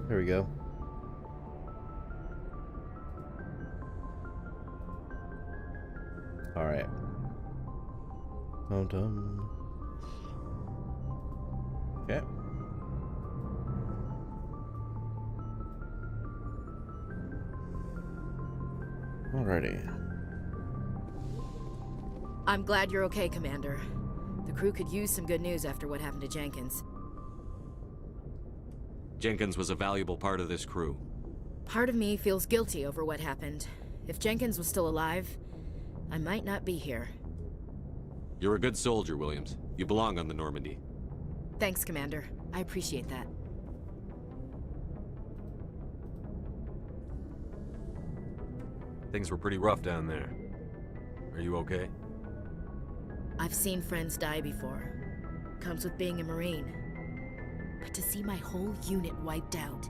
There we go. All right. Dum. Okay. Alrighty. I'm glad you're okay, Commander. The crew could use some good news after what happened to Jenkins. Jenkins was a valuable part of this crew. Part of me feels guilty over what happened. If Jenkins was still alive, I might not be here. You're a good soldier, Williams. You belong on the Normandy. Thanks, Commander. I appreciate that. Things were pretty rough down there. Are you okay? I've seen friends die before. Comes with being a Marine. But to see my whole unit wiped out,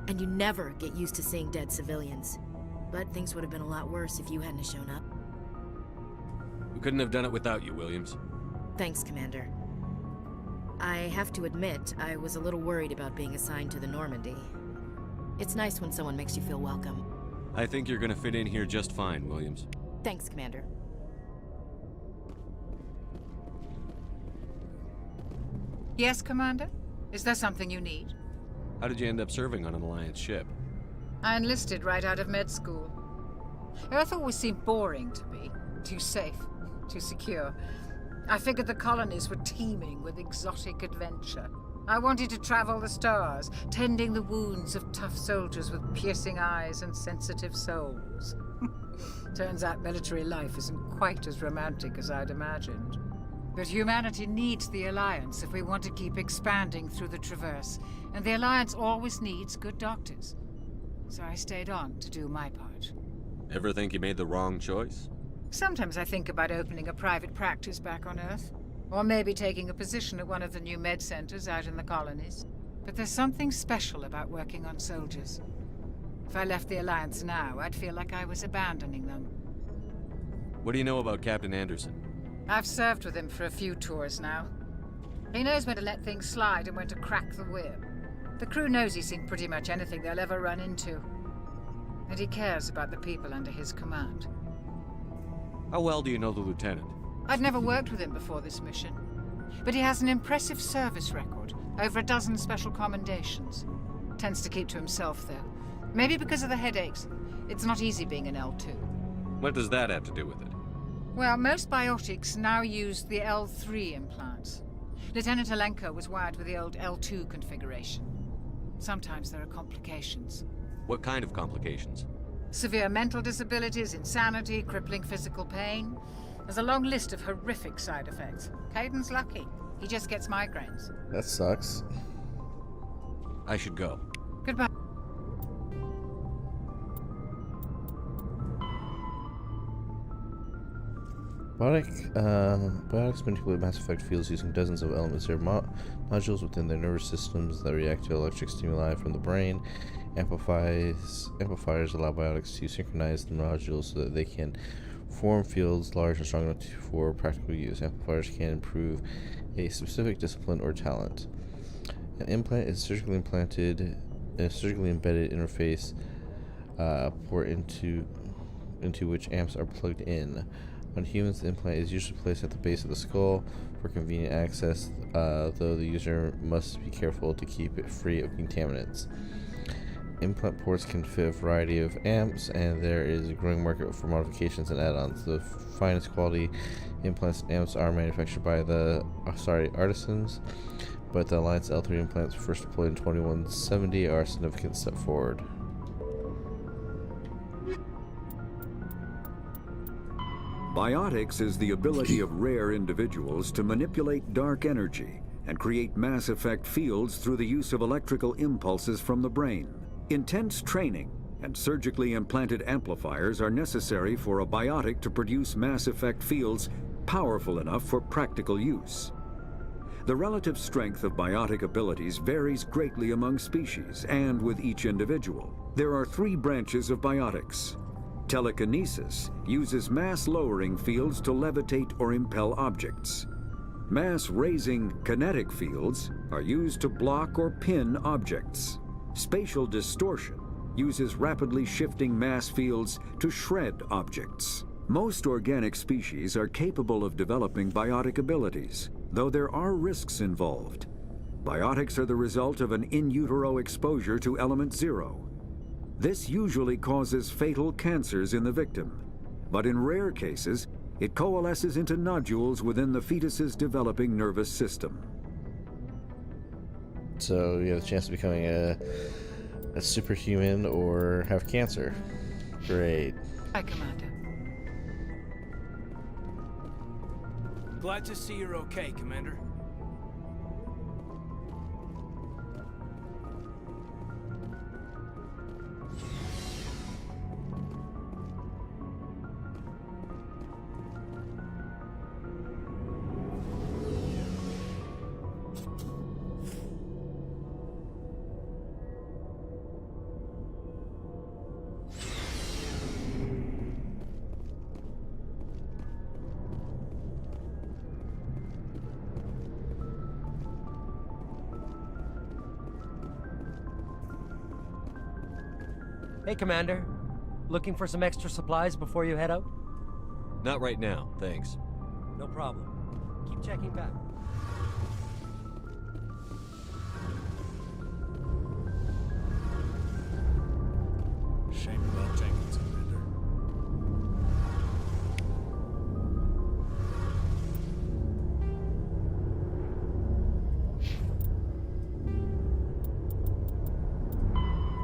and you never get used to seeing dead civilians. But things would have been a lot worse if you hadn't shown up. We couldn't have done it without you, Williams. Thanks, Commander. I have to admit, I was a little worried about being assigned to the Normandy. It's nice when someone makes you feel welcome. I think you're gonna fit in here just fine, Williams. Thanks, Commander. Yes, Commander? Is there something you need? How did you end up serving on an Alliance ship? I enlisted right out of med school. Earth always seemed boring to me. Too safe, too secure. I figured the colonies were teeming with exotic adventure. I wanted to travel the stars, tending the wounds of tough soldiers with piercing eyes and sensitive souls. Turns out military life isn't quite as romantic as I'd imagined. But humanity needs the Alliance if we want to keep expanding through the Traverse, and the Alliance always needs good doctors. So I stayed on to do my part. Ever think you made the wrong choice? Sometimes I think about opening a private practice back on Earth, or maybe taking a position at one of the new med centers out in the colonies. But there's something special about working on soldiers. If I left the Alliance now, I'd feel like I was abandoning them. What do you know about Captain Anderson? I've served with him for a few tours now. He knows when to let things slide and when to crack the whip. The crew knows he's seen pretty much anything they'll ever run into. And he cares about the people under his command. How well do you know the lieutenant? I'd never worked with him before this mission. But he has an impressive service record, over a dozen special commendations. Tends to keep to himself, though. Maybe because of the headaches. It's not easy being an L2. What does that have to do with it? Well, most biotics now use the L3 implants. Lieutenant Alenko was wired with the old L2 configuration. Sometimes there are complications. What kind of complications? Severe mental disabilities, insanity, crippling physical pain. There's a long list of horrific side effects. Caden's lucky. He just gets migraines. That sucks. I should go. Goodbye. Biotics manipulate Mass Effect fields using dozens of elements. There are modules within their nervous systems that react to electric stimuli from the brain. Amplifiers allow biotics to synchronize the modules so that they can form fields large and strong enough for practical use. Amplifiers can improve a specific discipline or talent. An implant is surgically implanted in a surgically embedded interface port into which amps are plugged in. On humans, the implant is usually placed at the base of the skull for convenient access, though the user must be careful to keep it free of contaminants. Implant ports can fit a variety of amps, and there is a growing market for modifications and add-ons. The finest quality implants and amps are manufactured by the artisans, but the Alliance L3 implants first deployed in 2170 are a significant step forward. Biotics is the ability of rare individuals to manipulate dark energy and create mass effect fields through the use of electrical impulses from the brain. Intense training and surgically implanted amplifiers are necessary for a biotic to produce mass effect fields powerful enough for practical use. The relative strength of biotic abilities varies greatly among species and with each individual. There are 3 branches of biotics. Telekinesis uses mass-lowering fields to levitate or impel objects. Mass-raising kinetic fields are used to block or pin objects. Spatial distortion uses rapidly shifting mass fields to shred objects. Most organic species are capable of developing biotic abilities, though there are risks involved. Biotics are the result of an in utero exposure to element 0. This usually causes fatal cancers in the victim, but in rare cases, it coalesces into nodules within the fetus's developing nervous system. So you have the chance of becoming a superhuman or have cancer. Great. Hi, Commander. Glad to see you're okay, Commander. Hey, Commander. Looking for some extra supplies before you head out? Not right now, thanks. No problem. Keep checking back. Shame about Jenkins, Commander.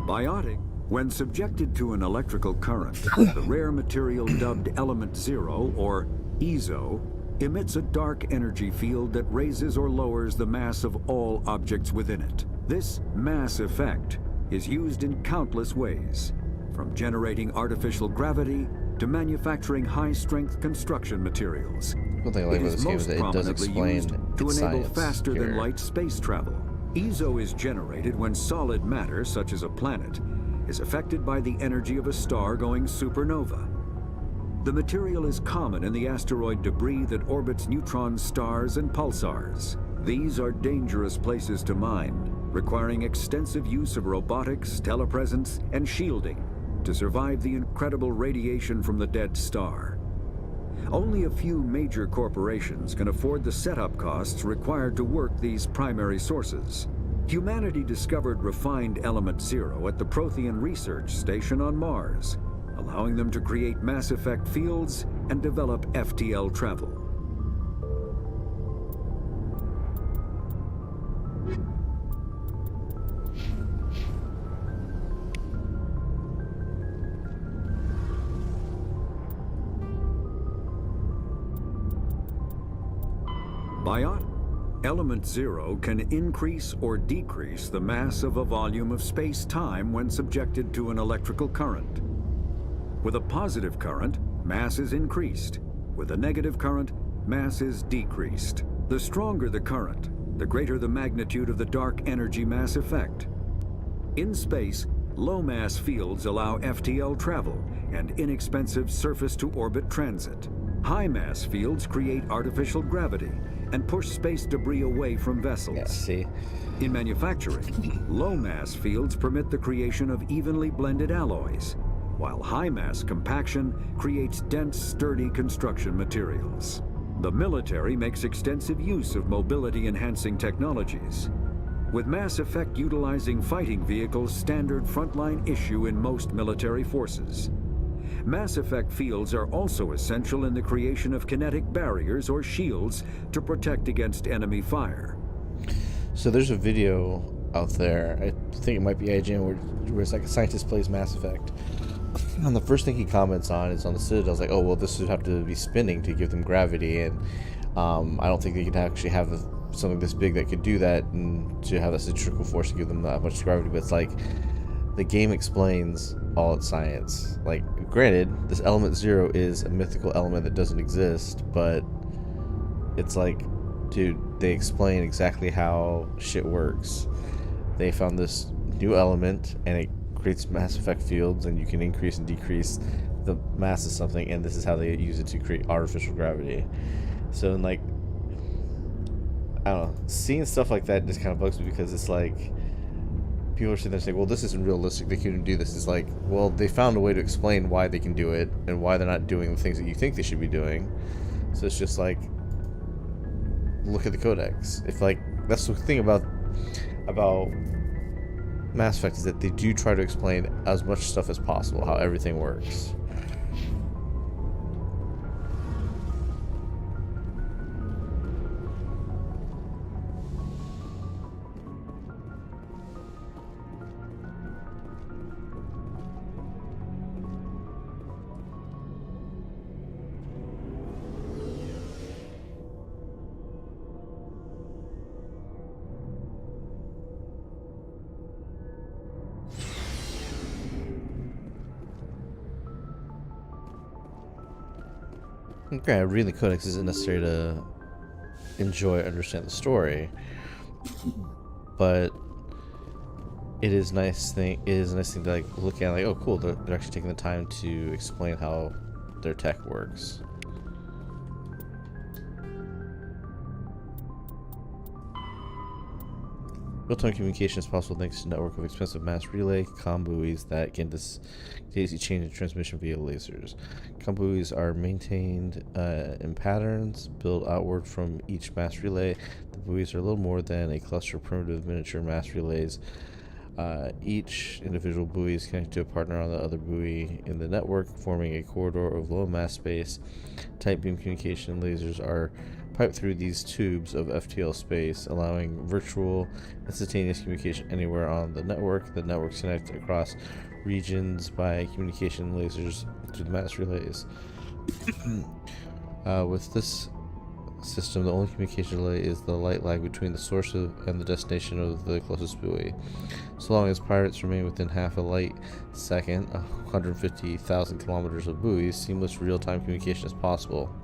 Biotic, when subjected to an electrical current, the rare material dubbed Element 0, or EZO, emits a dark energy field that raises or lowers the mass of all objects within it. This mass effect is used in countless ways, from generating artificial gravity to manufacturing high-strength construction materials. One thing I like It about is this game is most that it does prominently explain used to its enable science faster-than-light space travel. EZO is generated when solid matter, such as a planet, is affected by the energy of a star going supernova. The material is common in the asteroid debris that orbits neutron stars and pulsars. These are dangerous places to mine, requiring extensive use of robotics, telepresence, and shielding to survive the incredible radiation from the dead star. Only a few major corporations can afford the setup costs required to work these primary sources. Humanity discovered refined Element 0 at the Prothean Research Station on Mars, allowing them to create mass effect fields and develop FTL travel. Element 0 can increase or decrease the mass of a volume of space-time when subjected to an electrical current. With a positive current, mass is increased. With a negative current, mass is decreased. The stronger the current, the greater the magnitude of the dark energy mass effect. In space, low-mass fields allow FTL travel and inexpensive surface-to-orbit transit. High-mass fields create artificial gravity and push space debris away from vessels. Yeah, see? In manufacturing, low-mass fields permit the creation of evenly blended alloys, while high mass compaction creates dense, sturdy construction materials. The military makes extensive use of mobility-enhancing technologies, with Mass Effect utilizing fighting vehicles standard frontline issue in most military forces. Mass Effect fields are also essential in the creation of kinetic barriers or shields to protect against enemy fire. So there's a video out there, I think it might be IGN, where it's like a scientist plays Mass Effect. And the first thing he comments on is on the Citadel. Like, oh, well, this would have to be spinning to give them gravity, and I don't think they could actually have something this big that could do that, and to have that centrifugal force to give them that much gravity. But it's like, the game explains all its science. Like, granted, this element 0 is a mythical element that doesn't exist, but it's like, dude, they explain exactly how shit works. They found this new element, and it creates Mass Effect fields, and you can increase and decrease the mass of something, and this is how they use it to create artificial gravity. So, like, I don't know, seeing stuff like that just kind of bugs me, because it's like, people are sitting there saying, well, this isn't realistic, they couldn't do this. It's like, well, they found a way to explain why they can do it, and why they're not doing the things that you think they should be doing. So it's just like, look at the codex. If, like, that's the thing about Mass Effect, is that they do try to explain as much stuff as possible, how everything works. Okay, reading the codex isn't necessary to enjoy or understand the story, but it is a nice thing to like look at, like, oh cool, they're actually taking the time to explain how their tech works. Real-time communication is possible thanks to a network of expensive mass relay comm buoys that can daisy chain transmission via lasers. Comm buoys are maintained in patterns built outward from each mass relay. The buoys are a little more than a cluster of primitive miniature mass relays. Each individual buoy is connected to a partner on the other buoy in the network, forming a corridor of low mass space. Tight beam communication lasers are piped through these tubes of FTL space, allowing virtual instantaneous communication anywhere on the network. The networks connect across regions by communication lasers through the mass relays. With this system, the only communication relay is the light lag between the source and the destination of the closest buoy. So long as pirates remain within half a light second, 150,000 kilometers of buoys, seamless real-time communication is possible.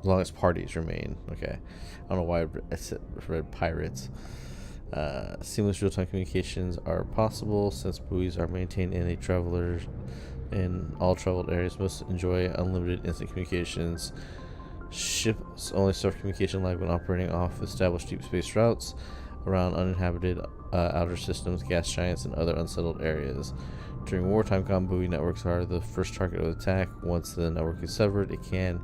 As long as parties remain. Okay. I don't know why I read pirates. Seamless real-time communications are possible since buoys are maintained in all traveled areas. Most enjoy unlimited instant communications. Ships only suffer communication lag when operating off established deep space routes around uninhabited outer systems, gas giants, and other unsettled areas. During wartime, comm buoy networks are the first target of attack. Once the network is severed, it can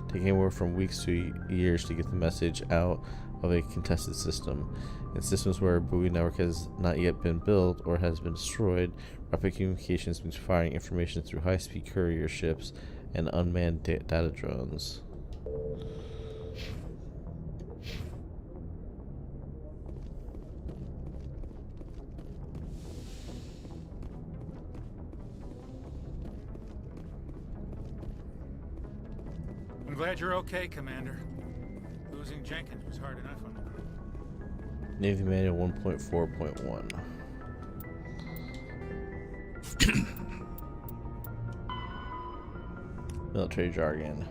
take anywhere from weeks to years to get the message out of a contested system. In systems where a buoy network has not yet been built or has been destroyed, rapid communications means firing information through high-speed courier ships and unmanned data drones. I'm glad you're okay, Commander. Losing Jenkins was hard enough on the Navy Manual 1.4.1. Military jargon.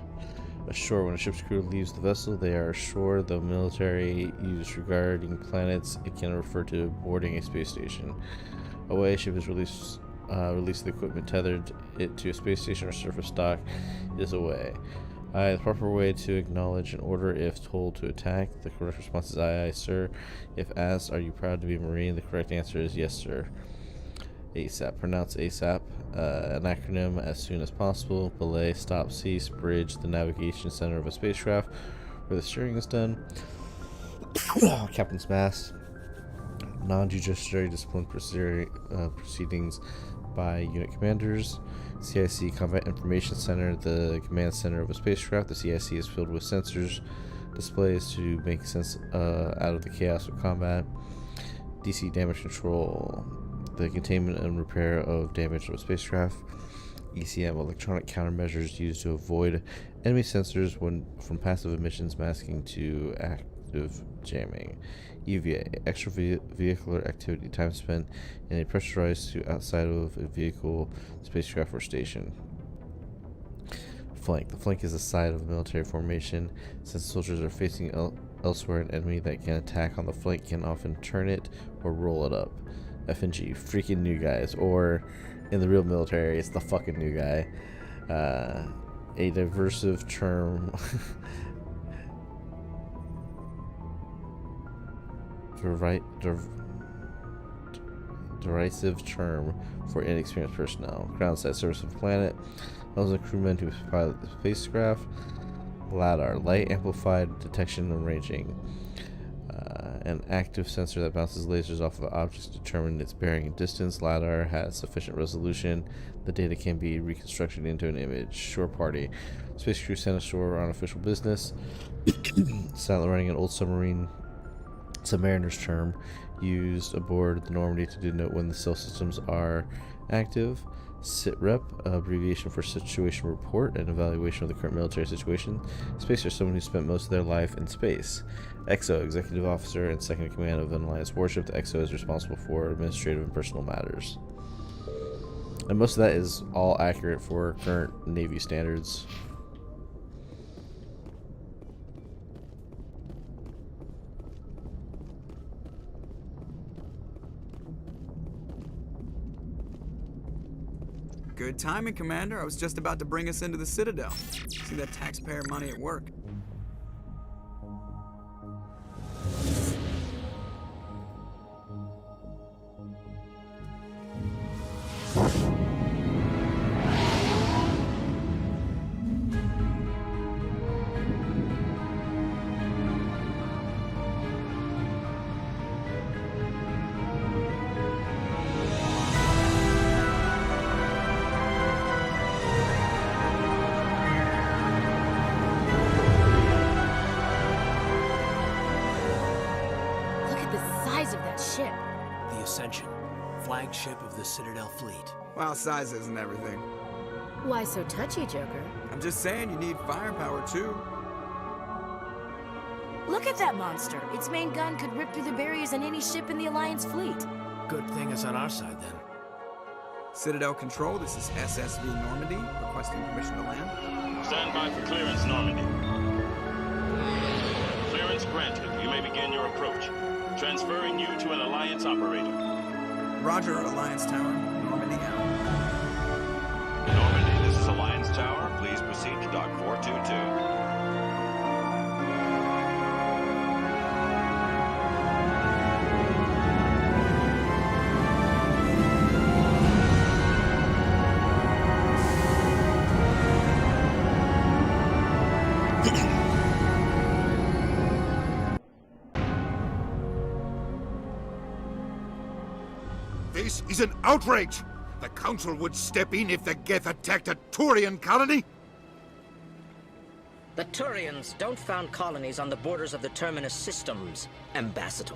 Ashore. When a ship's crew leaves the vessel, they are ashore. The military use regarding planets. It can refer to boarding a space station. Away, a ship is released the equipment tethered it to a space station or surface dock is away. The proper way to acknowledge an order if told to attack. The correct response is aye, aye, sir. If asked, are you proud to be a Marine? The correct answer is yes, sir. ASAP. Pronounce ASAP. An acronym: as soon as possible. Belay, stop, cease. Bridge, the navigation center of a spacecraft where the steering is done. Captain's mast. Non-judiciary discipline proceedings by unit commanders. CIC Combat Information Center, the command center of a spacecraft. The CIC is filled with sensors displays to make sense out of the chaos of combat. DC Damage Control, the containment and repair of damage of a spacecraft. ECM, electronic countermeasures used to avoid enemy sensors from passive emissions masking to active jamming. EVA, extravehicular activity, time spent in a pressurized suit outside of a vehicle, spacecraft, or station. Flank. The flank is a side of a military formation. Since soldiers are facing elsewhere, an enemy that can attack on the flank can often turn it or roll it up. FNG, freaking new guys, or in the real military, it's the fucking new guy. A diversive term. derisive term for inexperienced personnel. Ground-side service of the planet. Those are crewmen who pilot the spacecraft. LiDAR, light amplified detection and ranging. An active sensor that bounces lasers off of objects to determine its bearing and distance. LiDAR has sufficient resolution. The data can be reconstructed into an image. Shore party. Space crew sent ashore on official business. Silent running an old submarine. Submariner's term used aboard the Normandy to denote when the cell systems are active. SITREP, abbreviation for Situation Report, an evaluation of the current military situation. Spacer, someone who spent most of their life in space. XO, executive officer and second in command of an alliance warship. The XO is responsible for administrative and personal matters. And most of that is all accurate for current Navy standards. Good timing, Commander. I was just about to bring us into the Citadel. See that taxpayer money at work. Flagship of the Citadel fleet. Well, size isn't everything. Why so touchy, Joker? I'm just saying you need firepower, too. Look at that monster. Its main gun could rip through the barriers in any ship in the Alliance fleet. Good thing it's on our side, then. Citadel Control, this is SSV Normandy, requesting permission to land. Stand by for clearance, Normandy. Clearance granted. You may begin your approach. Transferring you to an Alliance operator. Roger, Alliance Tower. Normandy out. Normandy, this is Alliance Tower. Please proceed to Dock 422. This is an outrage! The Council would step in if the Geth attacked a Turian colony? The Turians don't found colonies on the borders of the Terminus systems, Ambassador.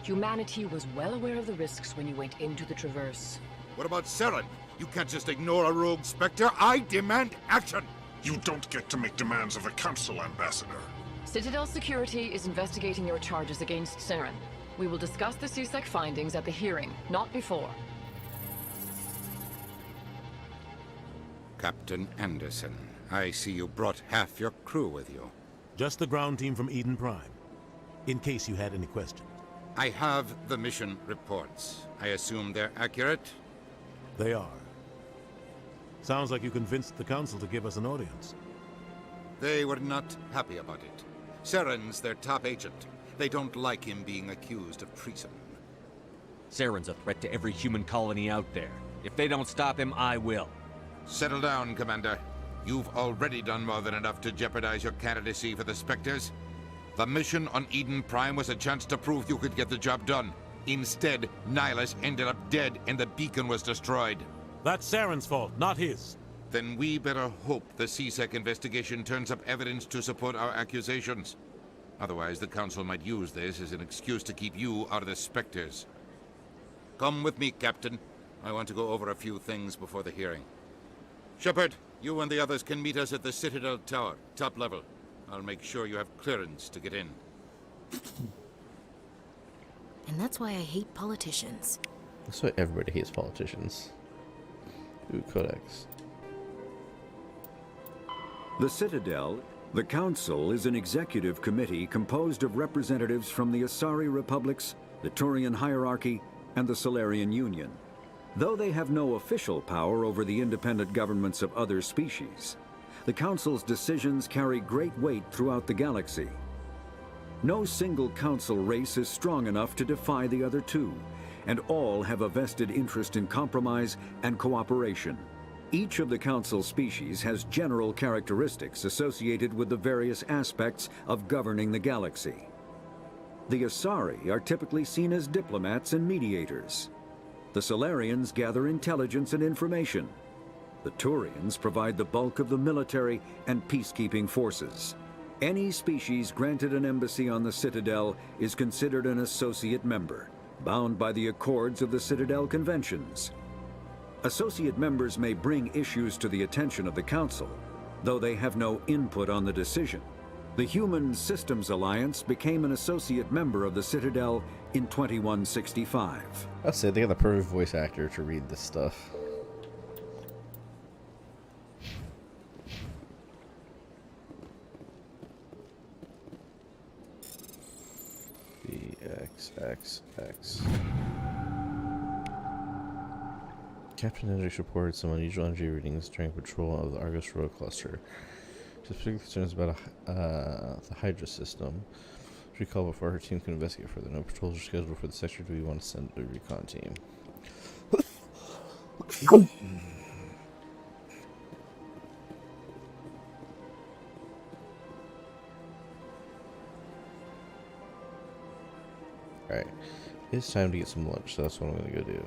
Humanity was well aware of the risks when you went into the Traverse. What about Saren? You can't just ignore a rogue Spectre. I demand action! You don't get to make demands of the Council, Ambassador. Citadel Security is investigating your charges against Saren. We will discuss the CSEC findings at the hearing, not before. Captain Anderson, I see you brought half your crew with you. Just the ground team from Eden Prime, in case you had any questions. I have the mission reports. I assume they're accurate? They are. Sounds like you convinced the Council to give us an audience. They were not happy about it. Saren's their top agent. They don't like him being accused of treason. Saren's a threat to every human colony out there. If they don't stop him, I will. Settle down, Commander. You've already done more than enough to jeopardize your candidacy for the Spectres. The mission on Eden Prime was a chance to prove you could get the job done. Instead, Nihilus ended up dead and the beacon was destroyed. That's Saren's fault, not his. Then we better hope the CSEC investigation turns up evidence to support our accusations. Otherwise, the Council might use this as an excuse to keep you out of the Spectres. Come with me, Captain. I want to go over a few things before the hearing. Shepard, you and the others can meet us at the Citadel Tower, top level. I'll make sure you have clearance to get in. And that's why I hate politicians. That's why everybody hates politicians. Ooh, Codex. The Citadel, the Council, is an executive committee composed of representatives from the Asari Republics, the Turian Hierarchy, and the Solarian Union. Though they have no official power over the independent governments of other species, the Council's decisions carry great weight throughout the galaxy. No single Council race is strong enough to defy the other two, and all have a vested interest in compromise and cooperation. Each of the Council species has general characteristics associated with the various aspects of governing the galaxy. The Asari are typically seen as diplomats and mediators. The Solarians gather intelligence and information. The Turians provide the bulk of the military and peacekeeping forces. Any species granted an embassy on the Citadel is considered an associate member, bound by the accords of the Citadel Conventions. Associate members may bring issues to the attention of the Council, though they have no input on the decision. The Human Systems Alliance became an associate member of the Citadel in 2165. I'll say they got the perfect voice actor to read this stuff. BXXX. Captain Hendricks reported some unusual energy readings during patrol of the Argus Road cluster. Specific concerns about the Hydra system. Recall before her team can investigate further. No patrols are scheduled for the sector. Do we want to send a recon team? Alright. It's time to get some lunch, so that's what I'm going to go do.